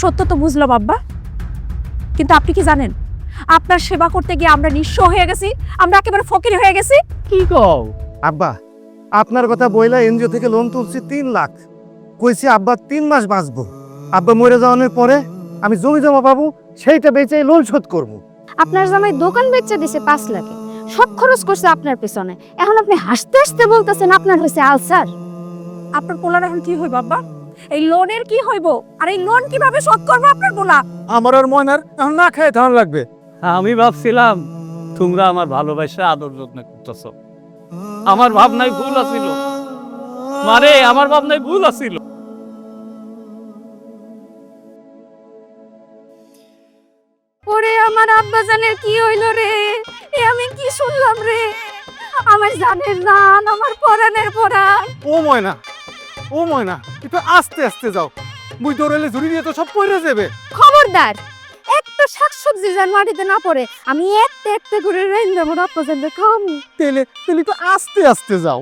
সত্য তো বুঝলাম আব্বা, কিন্তু আপনি কি জানেন আপনার সেবা করতে গিয়ে আমরা নিঃস্ব হয়ে গেছি, আমরা একেবারে ফকির হয়ে গেছি। কি কও? আব্বা, আপনার কথা বইলা এনজিও থেকে লোন তুলছি 3 লাখ। কইছি আব্বা 3 মাস বাঁচবো। আব্বা মরে যাওয়ার পরে আমি জমি জমা পাবো, সেইটা বেচে লোন শোধ করবো। আপনার জামাই দোকান বেচে দিছে 5 লাখে, সব খরচ করছে আপনার পেছনে। এখন আপনি হাসতে হাসতে বলতেছেন আপনার হয়েছে আলসার। আপনার পোলার এখন কি হইব আব্বা? এই লোনের কি হইব? আর এই লোন কিভাবে শোধ করবো আপনার পোলা? আমার আর ময়নার এখন না খেয়ে ধান লাগবে। আমি ভাবছিলাম তোমরা আমার ভালোবাসা আদর যত্ন করতেছ। আমার ভাবনায় ভুল আছিল মারে, আমার ভাবনায় ভুল আছিল। ওরে আমার আব্বা জানের কি হইল রে? এ আমি কি শুনলাম রে? আমার জানের জান, আমার পরাণের পরাণ। ও ময়না, ও ময়না, একটু আস্তে আস্তে যাও। মুই দৌড়ালে ঝুড়ি দিয়ে তো সব পড়ে যাবে। খবরদার, একটা শাকসবজি যেন মাটিতে না পড়ে। আমি একটা একটা করে রাইন্দা মোর আব্বা জানকে খাওয়াবো। তেলে তেলে একটু আস্তে আস্তে যাও।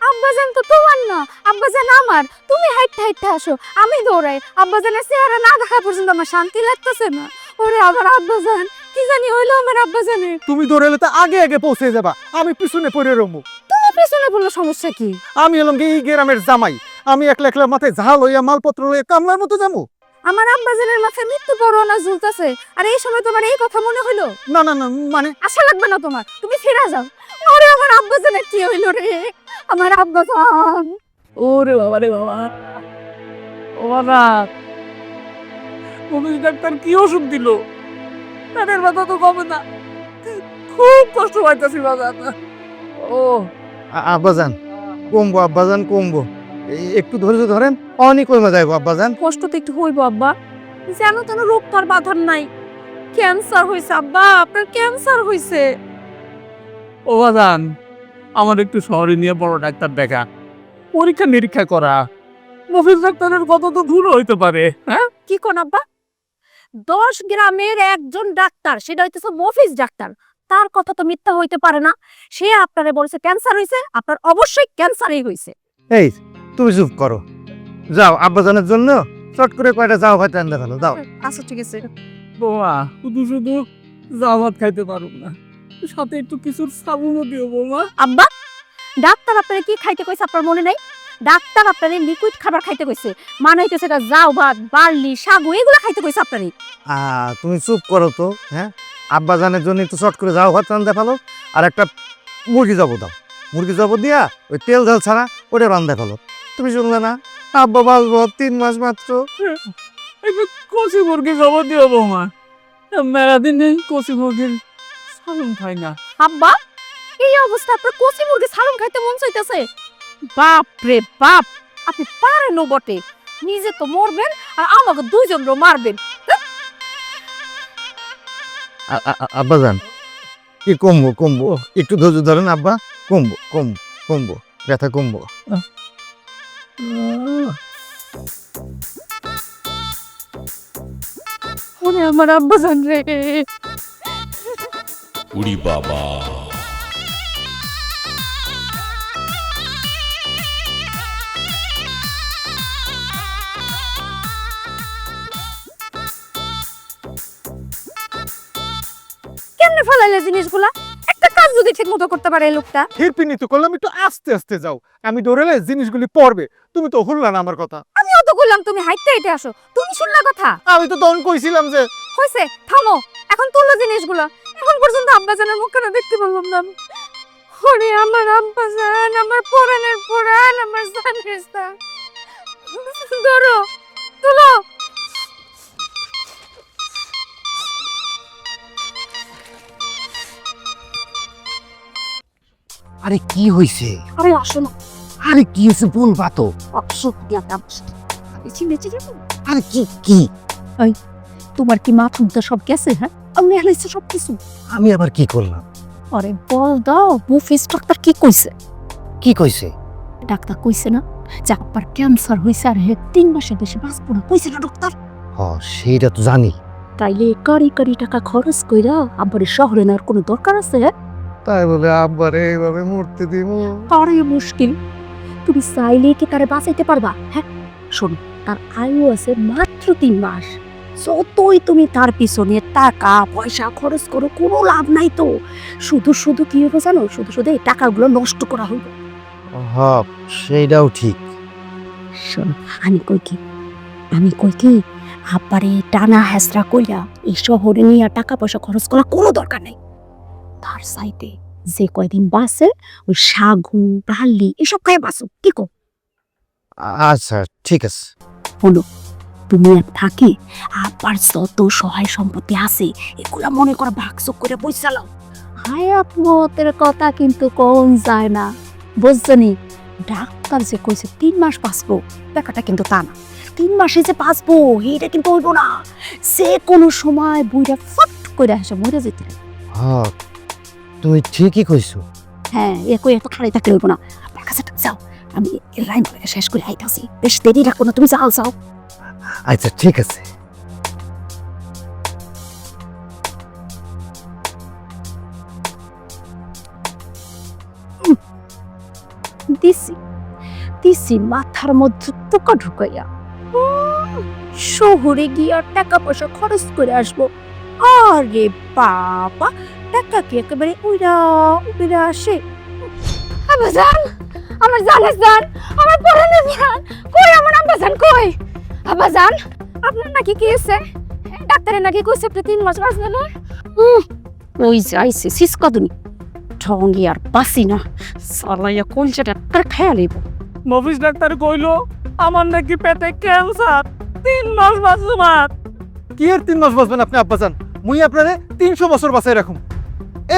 আব্বাজান তো তোমার না, আব্বাজান আমার। তুমি হাইটটা হাইটটা আসো, আমি দৌড়াই। আব্বাজানের চেহারা না দেখা পর্যন্ত আমার শান্তি লাগতেছে না। ওরে আমার আব্বাজান, কি জানি হইলো আমার আব্বাজানের। তুমি দৌড়ালে তো আগে আগে পৌঁছে যাবা, আমি পিছনে পড়ে রমু। তুমি পেছনে বললো সমস্যা কি? আমি হলাম কি এই গ্রামের জামাই, আমি একলা একলা মাথায় ঝাল লইয়া মালপত্র লইয়া কামলার মতো যাবো? আমার আব্বাজানের মাথায় মৃত্যু পরোয়ানা ঝুলতেছে, আর এই সময় তোমার এই কথা মনে হইলো? না না না, মানে আশা লাগবে না তোমার, তুমি ফিরে যাও। ওরে আমার আব্বাজানের কি হইলো রে? আমার আব্বাজান। ওরে বাবা রে বাবা, ও বাবা, পুলিশ ডাক্তার কি ওষুধ দিল? পেটের ব্যথা তো কমে না, খুব কষ্ট পাইতেছি বাবা। ও আব্বাজান কমবো, আব্বাজান কমবো। একটু ধৈর্য ধরেন, অনেক কমে যাইবো আব্বাজান। কষ্ট তো একটু হইব আব্বা, যেন তেন রোগ তো আর বাঁধার নাই। ক্যান্সার হইছে আব্বা, আপনার ক্যান্সার হইছে। ও বাজান, আমার একটু শহরে নিয়ে বড় ডাক্তার দেখা, পরীক্ষা নিরীক্ষা করা। মফিজ ডাক্তারের কত তো ভুল হইতে পারে। হ্যাঁ, কি কোন আব্বা? 10 গ্রামের একজন ডাক্তার, সেটা হইতেছে মফিজ ডাক্তার, তার কথা তো মিথ্যা হইতে পারে না। সে আপনারে বলেছে ক্যান্সার হইছে, আপনার অবশ্যই ক্যান্সারই হইছে। এই তুমি চুপ করো, যাও আব্বাজানের জন্য চট করে কয়টা যাও ভাত রান্না ফেলো, যাও। আচ্ছা ঠিক আছে। বৌমা, শুধু শুধু জামাত খাইতে পারুম না, সাথে একটু কিছুর সাবুনও দিও বৌমা। আব্বা, ডাক্তার আপনারে কি খাইতে কইছে আপনার মনে নাই? ডাক্তার আপনারে লিকুইড খাবার খাইতে কইছে, মানে হইতেছে এটা জাউ ভাত, বার্লি, সাগু এগুলো খাইতে কইছে আপনারে। তুমি চুপ করো তো। হ্যাঁ, আব্বাজানের জন্য একটু চট করে যাও ভাত রান্না ফেলো, আর একটা মুরগি জব দাও। মুরগি জব দিয়া ওই তেল ঝাল ছাড়া ওটা রান্না ফেলো। তুমি শুনলে না, আব্বা বাঁচবো 3 মাস মাত্র। একটু কচি মুরগি খবর দিও বৌমা, মেলা দিন কচি মুরগির সালুন খাই না। আব্বা, এই অবস্থা আপনার কচি মুরগি সালুন খাইতে মন চাইতেছে? বাপ রে বাপ, আপনি পারেনও বটে, নিজে তো মরবেন আর আমাকে দুইজনরও মারবেন। আব্বাজান কি কমবো কমবো, একটু ধৈর্য ধরেন আব্বা, কমবো কমবো কমবো, ব্যথা কমবো। ওরে আমার আব্বা জান রে। উড়ি বাবা, কেমনে ফেলাইলে জিনিসগুলা? একটা কাজ যদি ঠিক মতো করতে পারে এই লোকটা। হিরপিনি তো করলাম, একটু আস্তে আস্তে যাও। আমি দৌড়ালে জিনিসগুলি পড়বে, তুমি তো শুনলা না আমার কথা। আমিও তো কইলাম তুমি হাইটে হাইটে আসো, তুমি শুনলা কথা? আমি তো তখন কইছিলাম যে হইছে, থামো, এখন তুলো জিনিসগুলা। এখন পর্যন্ত আব্বা জানের মুখখানা দেখতে পারলাম না আমি। ওরে আমার আব্বা জান, আমার পরাণের পরাণ, আমার জানের জান। ধরো, তুলো। আরে কি হইছে? আরে আসো না, আরে কি হইছে বলবা তো। আসো দিয়া আসো। চিনে চিনে। আরে কি কি তোমার কি মাথা সব গেছে? হ্যাঁ, আমি হেলাইছে সব কিছু। আমি আবার কি করলাম? আরে বল দাও, মুফিস ডাক্তার কি কইছে? কি কইছে? ডাক্তার কইছে না যে আপনার ক্যান্সার হইছে আর 3 মাসের বেশি বাঁচবো না, কইছে না ডাক্তার? সেইটা তো জানি। তাইলে কারি কারি টাকা খরচ কইরা আব্বারে শহরে নেওয়ার কোনো দরকার আছে? তাই বলে আব্বারে এইভাবে মরতে দিব? আরে মুশকিল, তুমি চাইলে কি তারে বাঁচাইতে পারবা? হ্যাঁ শোনো, তার আয়ু আছে মাত্র 3 মাস। যতই তুমি তার পিছনে টাকা পয়সা খরচ করো কোনো লাভ নাই তো। শুধু শুধু কি হবে জানো, শুধু শুধু এই টাকাগুলো নষ্ট করা হইব। হ, সেইটাও ঠিক। শোন, আমি কই কি আব্বারে টানা হেসরা কইরা এই শহরে নিয়ে আর টাকা পয়সা খরচ করা কোনো দরকার নেই। তার সাইডে যে কয়দিন বাসে ওই সাগু বার্লি এসব খায় বাসো, কি কো? আচ্ছা ঠিক আছে। হলো, তুমি আর থাকি আব্বার যত সহায় সম্পত্তি আছে এগুলা মনে করে ভাগযোগ করে পয়সা লাও। হায়াত মতের কথা কিন্তু কোন যায় না, বুঝছনি? ডাক্তার যে কইছে 3 মাস বাঁচবো, ব্যাপারটা কিন্তু তা না। 3 মাসে যে বাঁচবো এটা কিন্তু হইব না, সে কোনো সময় বুইরা ফট করে আসে মরে যেতে। হ, তুমি ঠিকই কইছো। হ্যাঁ, এ কই এত খাড়াই থাকলে হইব না। আপনার কাছে যাও, আমি লাইন শেষ করে আইতাছি, বেশ দেরি রাখবো না, তুমি যাও যাও। আচ্ছা ঠিক আছে। দিছি দিছি মাথার মধ্যে পোকা ঢুকাইয়া শহরে গিয়ে আর টাকা পয়সা খরচ করে আসবো। আরে বাবা, টাকা কি একেবারে উইরা উইরা আসে? আব্বাজান, আমার জানের জান, আমার পরানের জান, কই আমার আব্বাজান কই? আব্বাজান, আপনার নাকি কি হয়েছে? ডাক্তারে নাকি কইছে আপনি 3 মাস বাঁচবেন না। ওই যাইছে সিসকদুনি ঠঙ্গি আর বাসি না, সালাইয়া কলজাটা কার খেয়াল হইব। মফিজ ডাক্তার কইলো আমার নাকি পেটে ক্যান্সার, 3 মাস বাঁচবো মাত। কি এর 3 মাস বাঁচবেন আপনি আব্বাজান? মুই আপনারে 300 বছর বাঁচাই রাখুম।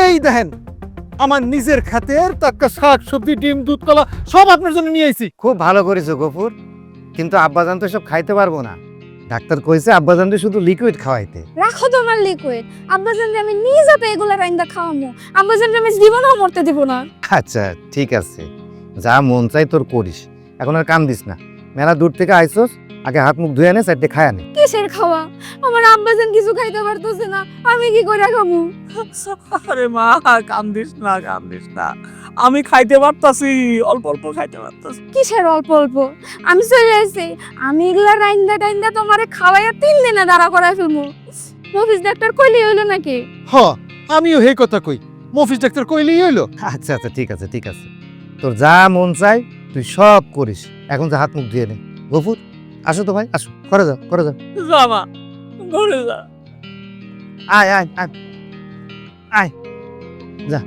এই দেখেন, আমার নিজের খাতের টাকা, শাক সবজি, ডিম, দুধ, কলা সব আপনার জন্য নিয়ে আইছি। খুব ভালো করেছো গফুর, কিন্তু আব্বাজান তো সব খাইতে পারবো না। ডাক্তার কইছে আব্বাজানকে শুধু লিকুইড খাওয়াইতে। রাখো তোমার লিকুইড, আব্বাজান আমি নিয়ে যাবে এগুলা রাইন্দা খাওয়ামু। আব্বাজান আমি জীবনেও মরতে দিব না। আচ্ছা ঠিক আছে, যা মন চাই তোর করিস, এখন আর কাম দিস না। মেলা দূর থেকে আইসোস, আগে হাত মুখ ধুয়ে নে, চারটে খায় নে। কিসের খাওয়া? আমার আব্বাজান কিছু খাইতে পারতেছে না, আমি কি করে খামু? আরে মা, কান্দিস না, আমি খাইতে পারতাছি, অল্প অল্প খাইতে পারতাছি। কিসের অল্প অল্প? আমি চলে আসছি, আমি এগুলা রাইন্দা টাইন্দা তোমারে খাওয়াইয়া 3 দিনে দাঁড়া করাই ফেলবো। মফিজ ডাক্তার কইলি হইলো নাকি? হ, আমিও হে কথা কই, মফিজ ডাক্তার কইলেই হইলো। আচ্ছা আচ্ছা ঠিক আছে ঠিক আছে, তোর যা মন চাই তুই সব করিস। এখন যা হাত মুখ ধুয়ে নে। গফুর আসো তো ভাই, আসো, করে যাও করে যাও। যা মা, ঘরে যা। আয় আয় আয় আয়, যা।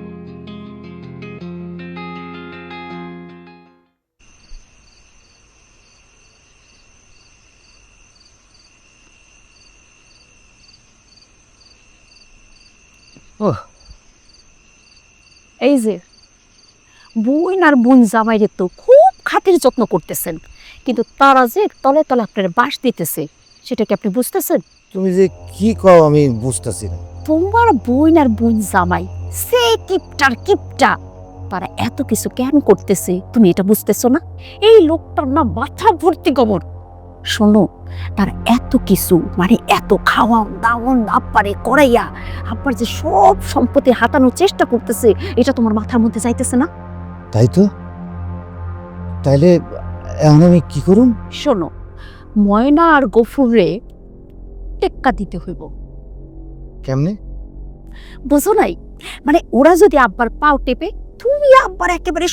এই যে বোন আর বোন জামাইরে তো খুব খাতির যত্ন করতেছেন, কিন্তু তারা যে তলে তলে আপনার বাস দিতেছে, সেটা কি আপনি বুঝতেছেন? তুমি যে কি কও আমি বুঝতেছি না। তোমার বোন আর বোন জামাই সে কিপটার কিপটা, তারা এত কিছু কেন করতেছে তুমি এটা বুঝতেছো না? এই লোকটার না মাথা ভর্তি গোবর। শোনো, তার এত কিছু মানে এত খাওয়ান দাওয়ান আব্বারে করাইয়া আব্বার যে সব সম্পত্তি হাতানোর চেষ্টা করতেছে, এটা তোমার মাথার মধ্যে যাইতেছে না? তাই তো, তাইলে এখন আমি কি করুম? শোনো, ময়না আর গফুরে টেক্কা দিতে হইব। কেমনে? বুঝো নাই? মানে ওরা যদি আব্বার পাও টেপে, তুমি আব্বার একেবারে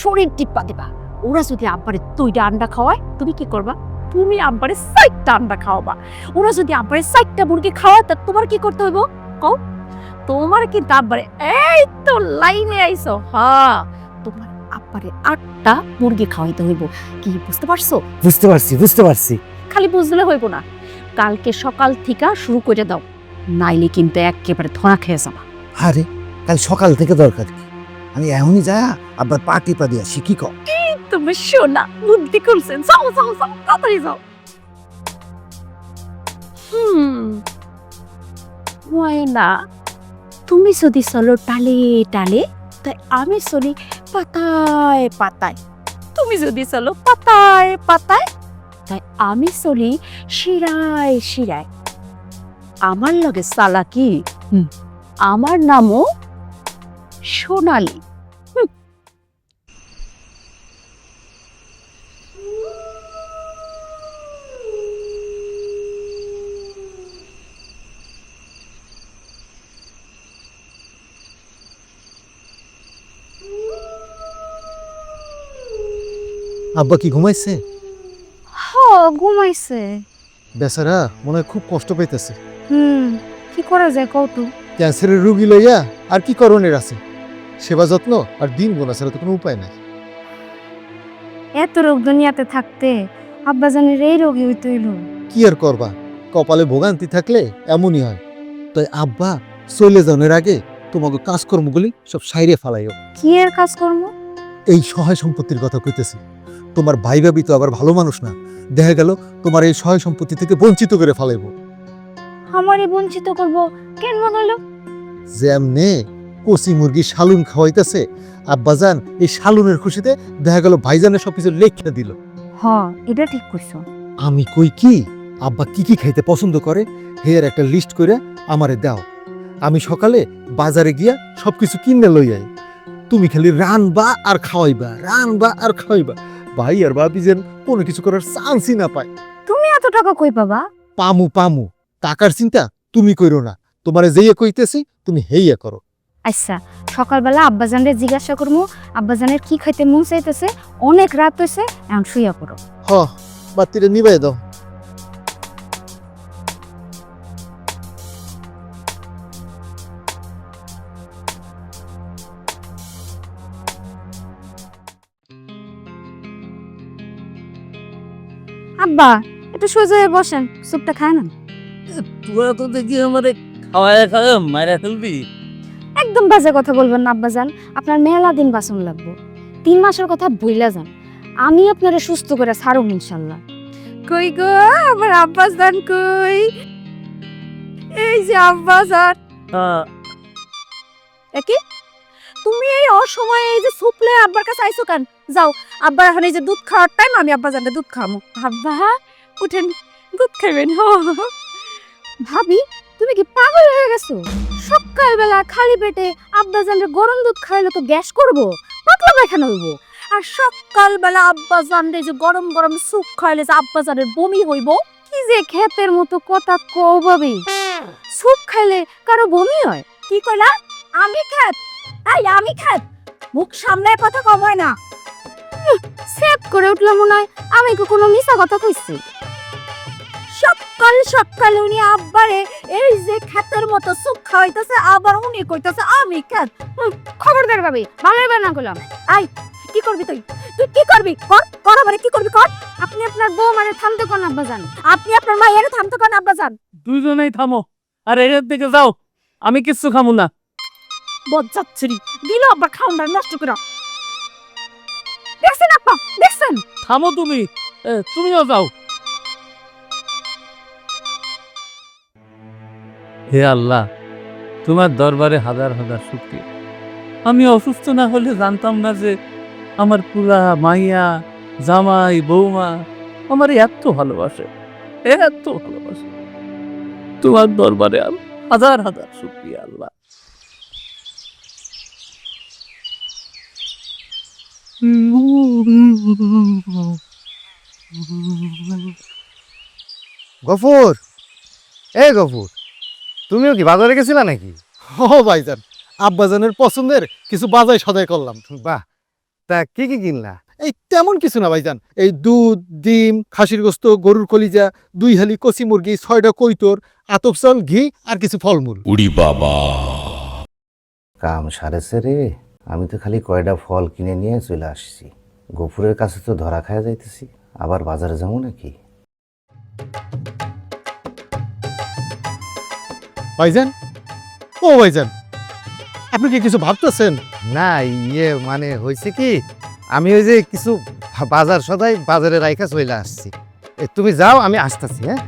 শরীর টিপ্পা দিবা। ওরা যদি আব্বারে 2টা আন্ডা খাওয়ায়, তুমি কি করবা? তুমি আব্বারে 4টা আন্ডা খাওয়াবা। ওরা যদি আব্বারে 4টা মুরগি খাওয়ায়, তা তোমার কি করতে হইব কও? তোমার কিন্তু আব্বারে, এই তো লাইনে আইছো, হ্যাঁ, তোমার আব্বারে 8টা মুরগি খাওয়াইতে হইব। কি বুঝতে পারছো? বুঝতে পারছি। খালি বুঝলে হইব না, কালকে সকাল থেকে শুরু করে দাও, নাইলে কিন্তু একেবারে ধরা খেয়ে যাবা। আরে কাল সকাল থেকে দরকার কি? আমি এখনই যা আবার পা টিপা দিয়া শিখি কও। তুমি শোনা বুদ্ধি করছেন, যাও যাও যাও, তাড়াতাড়ি যাও। ময়না, তুমি যদি চলো টালে টালে, তাই আমি চলি পাতায় পাতায়। তুমি যদি চলো পাতায় পাতায়, তাই আমি চলি শিরায় শিরায়। আমার লগে চালাকি, আমার নামও সোনালি। আব্বা কি ঘুমাইছে? হ ঘুমাইছে। বেচারা মনে হয় খুব কষ্ট পাইতেছে। কি করা যায় কত? ক্যান্সারের রোগী লইয়া আর কি করণের আছে? সেবা যত্ন আর দিন গোনা ছাড়া তো কোনো উপায় নাই। এত রোগ দুনিয়াতে থাকতে আব্বাজানের এই রোগী হইতে হইল। কি আর করবা, কপালে ভোগান্তি থাকলে এমনই হয়। তাই আব্বা চলে যাওয়ার আগে তোমাকে কাজকর্মগুলি সব সাইরে ফালাইও। কি এর কাজ করবো? এই সহায় সম্পত্তির কথা কইতেছি। তোমার ভাই ভাবি তো আবার ভালো মানুষ না, দেখা গেল তোমার এই সহায় সম্পত্তি থেকে বঞ্চিত করে ফালাইব। আমারই বঞ্চিত করব কেন মনে হলো? যেমনে কচি মুরগি শালুন খাওয়াইতেছে, আব্বাজান এই শালুনের খুশিতে দেখা গেল ভাইজানের সবকিছু লেখা দিল। হ এটা ঠিক কইছো। আমি কই কি, আব্বা কি কি খাইতে পছন্দ করে হের একটা লিস্ট করে আমারে দাও। আমি সকালে বাজারে গিয়া সবকিছু কিনে লই আই। তুমি খালি রানবা আর খাওয়াইবা, রানবা আর খাওয়াইবা। ভাই আর ভাবি যেন কোনো কিছু করার চান্সই না পায়। তুমি এত টাকা কই পাবা? পামু পামু, টাকার চিন্তা তুমি কইরো না। তোমারে যেইয়া কইতেছি তুমি হেইয়া করো। আচ্ছা সকালবেলা আব্বাজানরে জিজ্ঞাসা করবো আব্বাজানের কি খাইতে মন চাইতেছে। অনেক রাত হয়েছে, এখন শুইয়া পড়ো। হ, বাতিটা নিবাই দাও। আব্বা একটু সোজা হয়ে বসেন, স্যুপটা খায় না। তোরা তো দেখি আমারে খাওয়ায় খাওয়ায় মাইরা ফেলবি। একদম বাজে কথা বলবেন না আব্বাজান, আপনার মেলা দিন বাঁচন লাগবো। 3 মাসের কথা বইলা যান, আমি আপনারে সুস্থ করে ছাড়ব ইনশাল্লাহ। কই গো আমার আব্বাজান কই? এই যে আব্বাজান। কি তুমি এই অসময়ে এই যে সুপলে আব্বার কাছে আইছো কেন? যাও, আব্বার এখন এই যে দুধ খাওয়ার টাইম, আমি আব্বাজানকে দুধ খাওয়াবো। আব্বা উঠেন, দুধ খাবেন। ভাবি তুমি কি পাগল হয়ে গেছো? সকালবেলা খালি পেটে আব্বাজানের গরম দুধ খাইলে তো গ্যাস করবো, পাতলা পায়খানা হইবো। আর সকালবেলা আব্বাজানরে যে গরম গরম স্যুপ খাইলে যে আব্বাজানের বমি হইব। কি যে ক্ষেতের মতো কথা কও ভাবি, স্যুপ খাইলে কারো বমি হয়? কি কইলা? আমি খেত? এই আমি খেত? মুখ সামলায় কথা কম হয় না। সেট করে উঠলাম মনে হয় আমি কি কোনো মিছা কথা কইছি? সকাল সকাল উনি আব্বারে এই যে ক্ষেতের মতো সুখ খাওয়াইতেছে, আবার উনি কইতেছে আমি ক্ষেত। খবরদার ভাবি, ভালো হবে না করলাম। আই কি করবি তুই? তুই কি করবি? কর কর, আমারে কি করবি কর। আপনি আপনার বউ মানে থামতে কোন আব্বাজান, আপনি আপনার মায়ের থামতে কোন আব্বাজান। দুইজনেই থামো আর এর দিকে যাও, আমি কিচ্ছু খামু না। বজ্জাচ্ছিরি দিল আব্বা খাওয়াটা নষ্ট করে। দেখছেন আপা, দেখছেন? থামো তুমি, তুমিও যাও। হে আল্লাহ, তোমার দরবারে হাজার হাজার শুকরিয়া। আমি অসুস্থ না হলে জানতাম না যে আমার পুরা মাইয়া জামাই বৌমা আমার এত ভালোবাসে, এত ভালোবাসে। তোমার দরবারে হাজার হাজার শুকরিয়া আল্লাহ। গফুর, এই গফুর, তুমিও কি বাজারে গেছিলা নাকি? ও ভাইজান, আব্বাজানের পছন্দের কিছু বাজাই সদাই করলাম। বাহ, তা কি কি কিনলা? এই তেমন কিছু না ভাইজান, এই দুধ, ডিম, খাসির গোস্ত, গরুর কলিজা, 2 হালি কচি মুরগি, 6টা কৈতর, আতপ চাল, ঘি আর কিছু ফলমূল। উড়ি বাবা, কাম সারেছে রে। আমি তো খালি কয়টা ফল কিনে নিয়ে চলে আসছি। গফুরের কাছে তো ধরা খায়া যাইতেছি, আবার বাজারে যাবো নাকি? ভাইজান, ও ভাইজান, আপনি কি কিছু ভাবতেছেন? না, মানে হয়েছে কি, আমি ওই যে কিছু বাজার সদাই বাজারে রাইখা চলে আসছি। তুমি যাও, আমি আসতেছি। হ্যাঁ,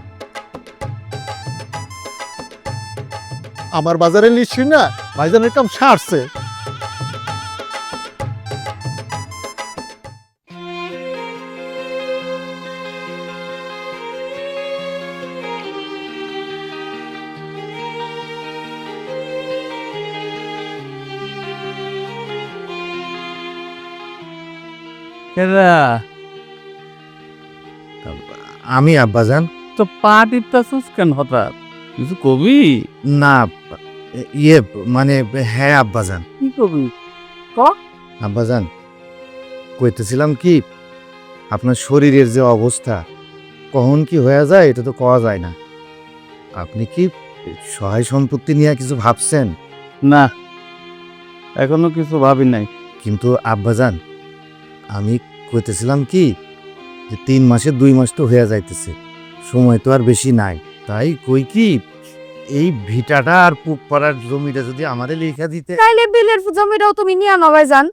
আমার বাজারে নিশ্চয় না ভাইজানের কাম সারছে। আমি আব্বাজান। তো পা টিপতাছিস কেন হঠাৎ? কিছু কবি? না, মানে হ্যাঁ আব্বাজান। কি কবি? আব্বাজান কইতেছিলাম কি, আপনার শরীরের যে অবস্থা কখন কি হয়ে যায় এটা তো কওয়া যায় না। আপনি কি সহায় সম্পত্তি নিয়ে কিছু ভাবছেন? না, এখনো কিছু ভাবি নাই। কিন্তু আব্বাজান, আমি কইতেছিলাম কি যে 3 মাসে 2 মাস তো হয়ে যাইতেছে, সময় তো আর বেশি নাই। তাই কই কি এই ভিটাটা আর পুক পাড়ার জমিটা যদি আমারে লেখা দিতে। তাইলে বিলের জমিটাও তুমি নিয়ে আনো ভাইজান।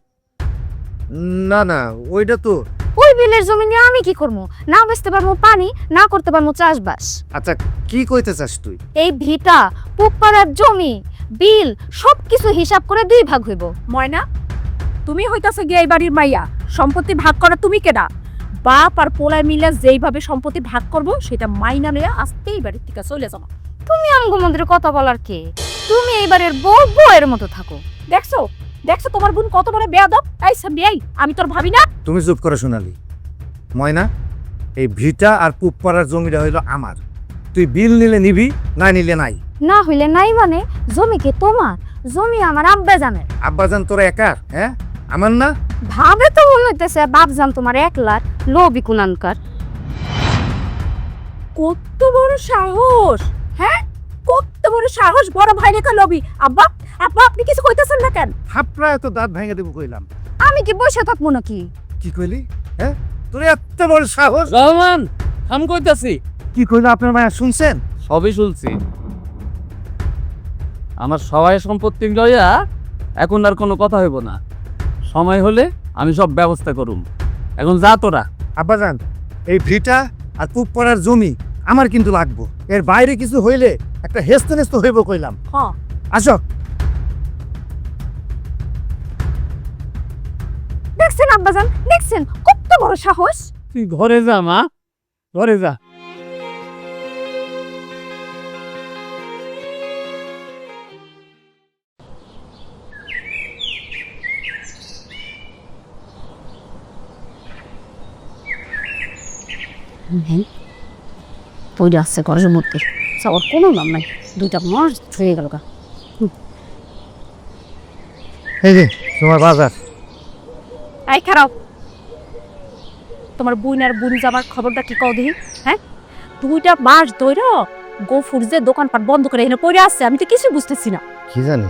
না না, ওইটা তো ওই বিলের জমি নিয়ে আমি কি করবো? না বেচতে পারবো পানি, না করতে পারবো চাষবাস। আচ্ছা, কি কইতে চাস তুই? এই ভিটা, পুকপাড়ার জমি, বিল সবকিছু হিসাব করে 2 ভাগ হইব। ময়না, তুমি হইতাছে গিয়ে এই বাড়ির মাইয়া, সম্পত্তি ভাগ করা তুমি কেডা? বাপ আর পোলায় মিলে যেইভাবে সম্পত্তি ভাগ করবো সেটা মাইনা নিয়ে আজকে এই বাড়ির থেকে চলে যাবো। তুমি আমগো মন্দিরে কথা বলার কে? তুমি এইবারের বউ বউয়ের মতো থাকো। দেখছো দেখছো তোমার বোন কত বড় বেয়াদব। এই সামনে এই, আমি তোর ভাবি না? তুমি চুপ করে শোনালি। ময়না, এই ভিটা আর পুক পাড়ার জমিটা হইল আমার। তুই বিল নিলে নিবি, না নিলে নাই। না হইলে নাই মানে জমি কি তোমার? জমি আমার আব্বা জানে। আব্বাজান তোরা একার? হ্যাঁ, আমার না? ভাবে তো মনে হইতেছে বাপজান তোমার একলার, লোভী কুলানকার। কত বড় সাহস! হ্যাঁ, কত বড় সাহস বড় ভাই রেখা লবি। আব্বা আব্বা, আপনি কিছু কইতেছেন না কেন? হাপড়ায় তো দাঁত ভেঙে দেবো কইলাম। আমি কি বসে থাকবো নাকি? কি কইলি? হ্যাঁ, তোর এত বড় সাহস! রহমান, আমি কইতাছি। কি কইলো আপনার মায়া, শুনছেন? সবই শুনছি। আমার সবাই সম্পত্তি লইয়া এখন আর কোনো কথা হইব না। সময় হলে আমি সব ব্যবস্থা করুম। এখন যা তোরা। আব্বাজান, এই ভিটা আর পুক পাড়ার জমি আমার কিন্তু লাগবো। এর বাইরে কিছু হইলে একটা হেস্তে নেস্তে হইব কইলাম। হ্যাঁ, আসো। দেখছেন আব্বাজান, দেখছেন কত বড় সাহস? তুই ঘরে যা মা, ঘরে যা। পইরে আসছে ঘরের মধ্যে, যাওয়ার কোনো নাম নাই। 2টা মাস হয়ে গেল গা। এই যে তোমার বাজার। এই খারাপ, তোমার বুন আর বুন জামার খবরটা কি কও দেখি। হ্যাঁ, 2টা মাস ধইরা গোফুর যে দোকানপাট বন্ধ করে এনে পড়ে আসছে, আমি তো কিছু বুঝতেছি না। কি জানি,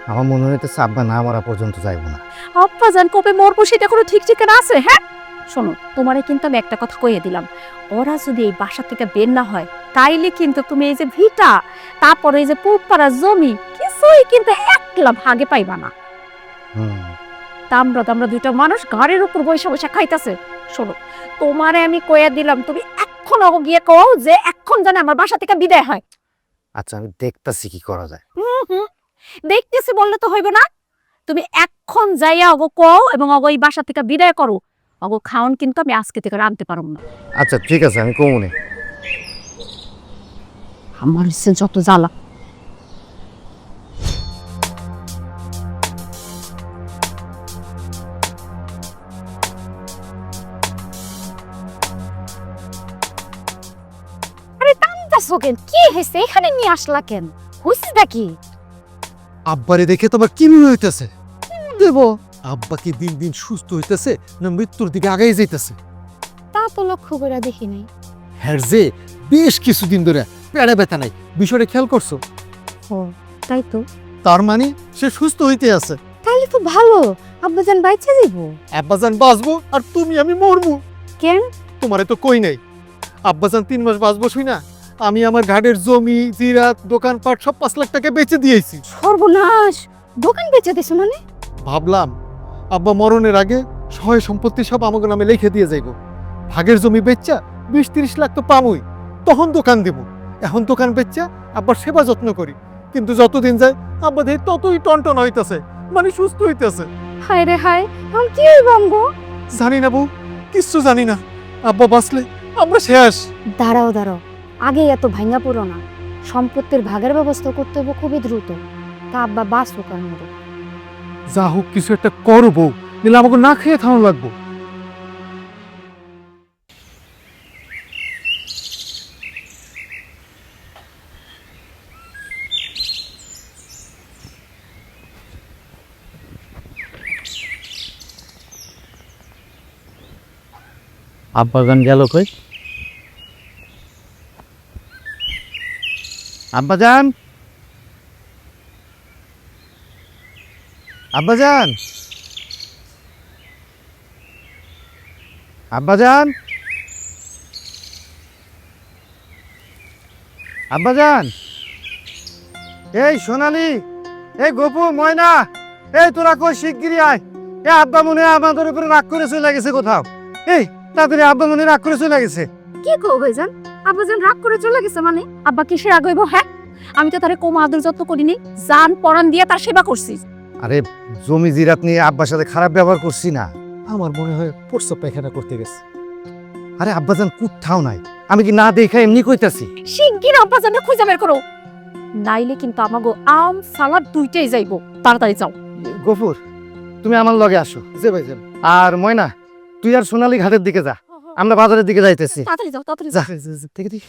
আমার মনে হইতেছে আব্বা না মরা পর্যন্ত যাইব না। আব্বা জান কবে মরবো সেটা কোনো ঠিক ঠিকানা আছে? হ্যাঁ শোনো, তোমারে কিন্তু আমি একটা কথা কইয়ে দিলাম, ওরা যদি এই বাসা থেকে বের না হয় তাইলে কিন্তু তুমি এই যে ভিটা, তারপরে এই যে পুপাড়া জমি কিছুই কিন্তু একলা ভাগে পাইবা না। তামরা 2টা মানুষ ঘরের উপর বৈশা বৈশা খাইতাছে। শোনো, তোমারে আমি কইয়া দিলাম, তুমি এখন গিয়ে কও যে এখন জানে আমার বাসা থেকে বিদায় হয়। আচ্ছা, আমি দেখতাছি কি করা যায়। দেখতেছি বললে তো হইব না। তুমি এখন যাইয়া অগো কও এবং অগো এই বাসা থেকে বিদায় করো। অগো খাওন কিন্তু আমি আজকে থেকে আনতে পারব না। আচ্ছা ঠিক আছে, আমি কমুনে। আমার ইচ্ছে যত জ্বালা। আরে টানতাছো কেন? কি হয়েছে? এখানে নিয়ে আসলা কেন? হইছেটা কি? আব্বারে দেখে তোমার কি মনে হইতেছে? দেব আব্বা কি দিন দিন সুস্থ হইতেছে না মৃত্যুর দিকে আগাই যাইতেছে? তা তো লক্ষ্য করে দেখি নাই। হ্যাঁ যে বেশ কিছুদিন ধরে পেড়ে ব্যথা নাই, বিষয়টা খেয়াল করছো? ও তাই তো। তার মানে সে সুস্থ হইতে আছে। তাইলে তো ভালো, আব্বাজান বাইচে যাইব। আব্বাজান বাঁচবো আর তুমি আমি মরবো। কেন? তোমারে তো কই নাই আব্বাজান 3 মাস বাঁচবো শুই না আমি আমার ঘাটের জমি জিরাত দোকানপাট সব 5 লাখ টাকা বেচে দিয়েছি। সর্বনাশ! দোকান বেচে দিছো মানে? ভাবলাম আব্বা মরণের আগে সহায় সম্পত্তি সব আমাকে নামে লিখে দিয়ে যাইব। ভাগের জমি বেচা 20-30 লাখ তো পামই, তখন দোকান দেব। এখন দোকান বেচা আব্বার সেবা যত্ন করি, কিন্তু যতদিন যায় আব্বা দেহ ততই টনটন হইতেছে, মানে সুস্থ হইতেছে। হায় রে হায়, এখন কি হইব আমগো? জানি না বউ, কিচ্ছু জানি না। আব্বা বাঁচলে আমরা শেষ। দাঁড়াও দাঁড়াও, আগে এত ভাঙা পড়ো না। সম্পত্তির ভাগের ব্যবস্থা করতে হবে খুবই দ্রুত। তা আব্বা বাঁচো কেন? যা হোক কিছু একটা করো বউ, নিলে আমাকে না খেয়ে থামা লাগবো। আব্বাজান গেল কই? আব্বাজান, আব্বাজান, আব্বাজান, আব্বাজান, এই সোনালি, এই গপু, ময়না, এই তোরা কই শিগগিরই আয়। এ আব্বা মনে হয় আমাদের উপরে রাগ করে চলে গেছে কোথাও। এই তাড়াতাড়ি, আব্বা মনে হয় রাগ করে চলে গেছে। কি কো ভাইজান? আব্বাজান রাগ করে চলে গেছে মানে? আব্বা কিসের রাগ হইব? হ্যাঁ, আমি তো তারে কোমা আদর যত্ন করিনি, জান পরান দিয়ে তার সেবা করছি। আরে জমি জিরাত নিয়ে আব্বার সাথে খারাপ ব্যবহার করছি না। আমার মনে হয় প্রস্রাব পায়খানা করতে গেছে। আরে আব্বাজান কোথাও নাই, আমি কি না দেখা এমনি কইতাছি। শিগগির আব্বাজানকে খুঁজে বের করো, নাইলে কিন্তু আমাগো আম সালাদ দুইটাই যাইবো। তাড়াতাড়ি যাও। গফুর, তুমি আমার লগে আসো। যে ভাইজান, আর ময়না, তুই আর সোনালী ঘাটের দিকে যা, আমরা বাজারের দিকে যাইতেছি। তাড়াতাড়ি যাও, তাড়াতাড়ি যা, যাও। দেখে দিই।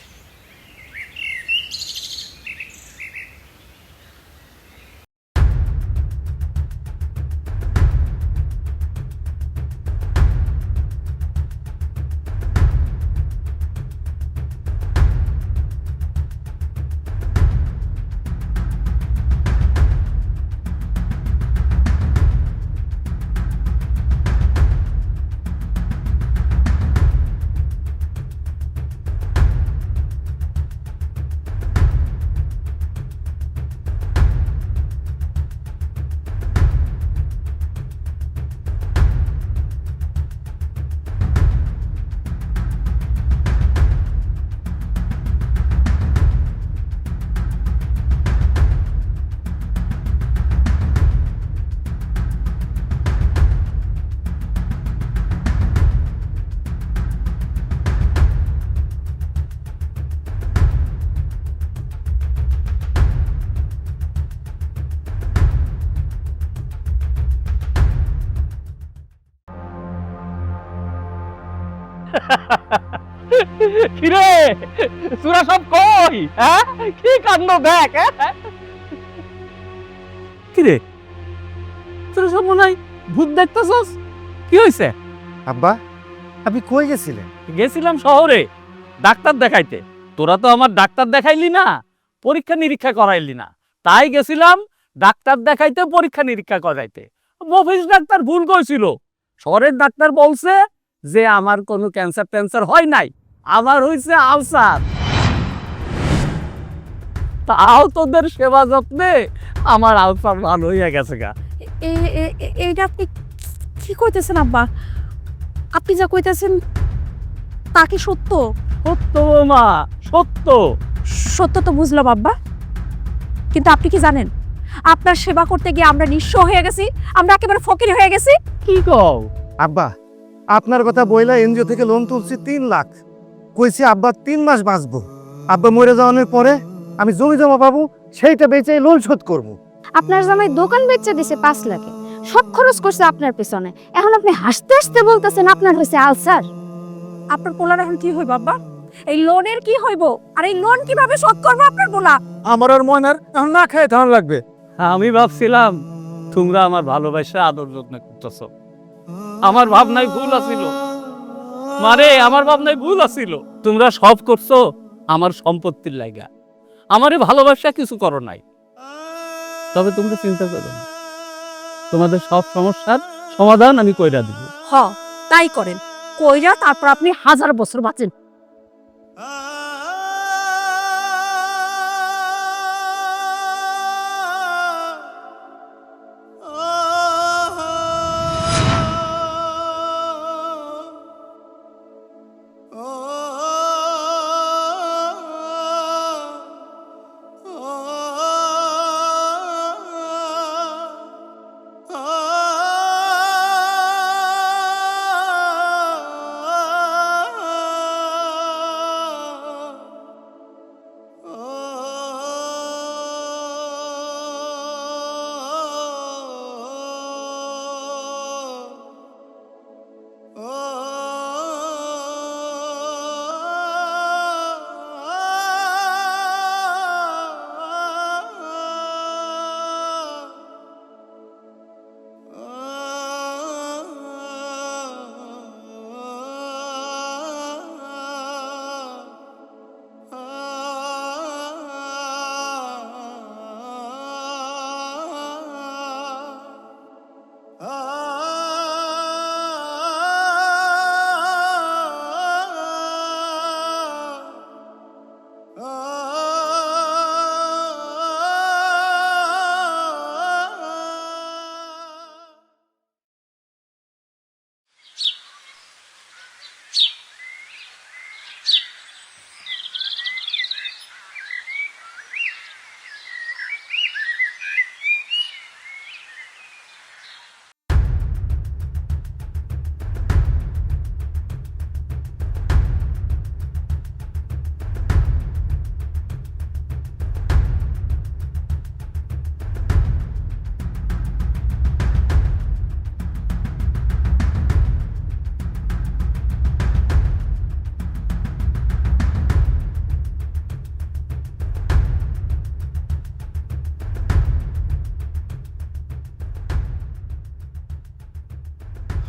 কিরে তোরা সব কই? হ্যাঁ, কি কাণ্ড দেখ। কিরে তোরা সব মনে হয় ভূত দেখতেছস? কি হয়েছে? আব্বা, আপনি কই গেছিলেন? গেছিলাম শহরে ডাক্তার দেখাইতে। তোরা তো আমার ডাক্তার দেখাইলি না, পরীক্ষা নিরীক্ষা করাইলি না, তাই গেছিলাম ডাক্তার দেখাইতে, পরীক্ষা নিরীক্ষা করাইতে। মফিজ ডাক্তার ভুল কইছিল। শহরের ডাক্তার বলছে যে আমার কোনো ক্যান্সার ট্যান্সার হয় নাই, আমার হইছে আলসার। তাও তোদের সেবা যত্নে আমার আলসার ভালো হইয়া গেছে গা। এইটা আপনি কি কইতেছেন আব্বা? আপনি যা কইতেছেন তা কি সত্য? সত্য মা, সত্য। সত্য তো বুঝলাম আব্বা, কিন্তু আপনি কি জানেন আপনার সেবা করতে গিয়ে আমরা নিঃস্ব হয়ে গেছি, আমরা একেবারে ফকির হয়ে গেছি। কি কও? আব্বা, আপনার কথা বইলা এনজিও থেকে লোন তুলছি 3 লাখ। কইছি আব্বা 3 মাস বাঁচবো। আব্বা মরে যাওয়ার পরে আমি জমি জমা পাবো, সেইটা বেচে লোন শোধ করব। আপনার জামাই দোকান বেচে দিছে 5 লাখে, সব খরচ করছে আপনার পেছনে। এখন আপনি হাসতে হাসতে বলতেছেন আপনার হয়েছে আলসার। আপনার পোলার এখন কি হইব আব্বা? এই লোনের কি হইব? আর এই লোন কিভাবে শোধ করবো আপনার পোলা? আমার আর ময়নার এখন না খায় ধান লাগবে। আমি ভাবছিলাম তোমরা আমার ভালোবাসা আদর যত্ন করতেছ। আমার ভাবনায় ভুল আছিল মারে, আমার ভাবনায় ভুল আছিল। তোমরা সব করছো আমার সম্পত্তির লাইগা, আমারে ভালোবাসা কিছু করো নাই। তবে তোমরা চিন্তা করো না, তোমাদের সব সমস্যার সমাধান আমি কইরা দিব। হ, তাই করেন, কইরা তারপর আপনি 1000 বছর বাঁচেন।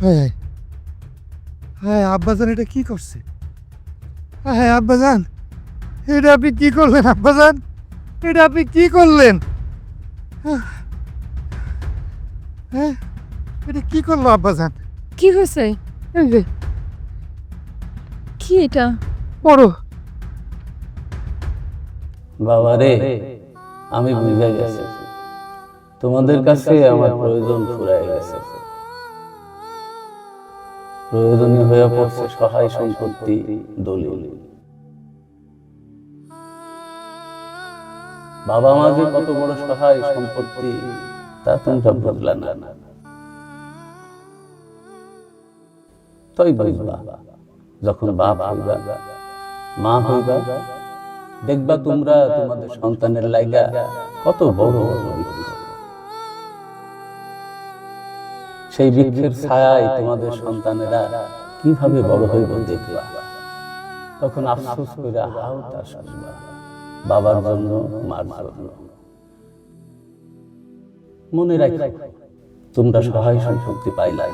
হ্যাঁ হ্যাঁ আব্বাজান এটা কি করছে? হ্যাঁ আব্বাজান, এটা আপনি কি করলেন আব্বাজান? এটা আপনি কি করলেন? হ্যাঁ এটা কি করলো আব্বাজান? কি হয়েছে? এই যে কি এটা? পড়ো। বাবা রে, আমি বুঝে গেছি তোমাদের কাছে আমার প্রয়োজন ফুরায় গেছে। প্রয়োজনীয় হয়ে পড়ছে সহায় সম্পত্তি, দলিল। বাবা মা যে কত বড় সহায় সম্পত্তি তা তোমরা বুঝলা না। তাই বুঝবা যখন বাপ হইবা, মা হইবা, দেখবা তোমরা তোমাদের সন্তানের লাইগা কত বড় বড় বৃক্ষ। সেই বৃক্ষের ছায়ায় তোমাদের সন্তানেরা কিভাবে বড় হইব দেখবা। তখন আফসোস করে হাও তাস করবা, বাবার জন্য, মার জন্য। মনে রাখো, তোমরা সহায় সম্পত্তি পাইলাই,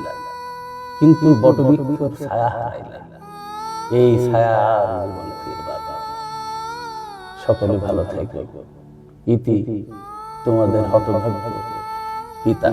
কিন্তু বটবৃক্ষের ছায়া হারাইলা। এই ছায়া আর জীবনে ফিরবা না। সকলে ভালো থাকবে। ইতি তোমাদের হতভাগ্য পিতা।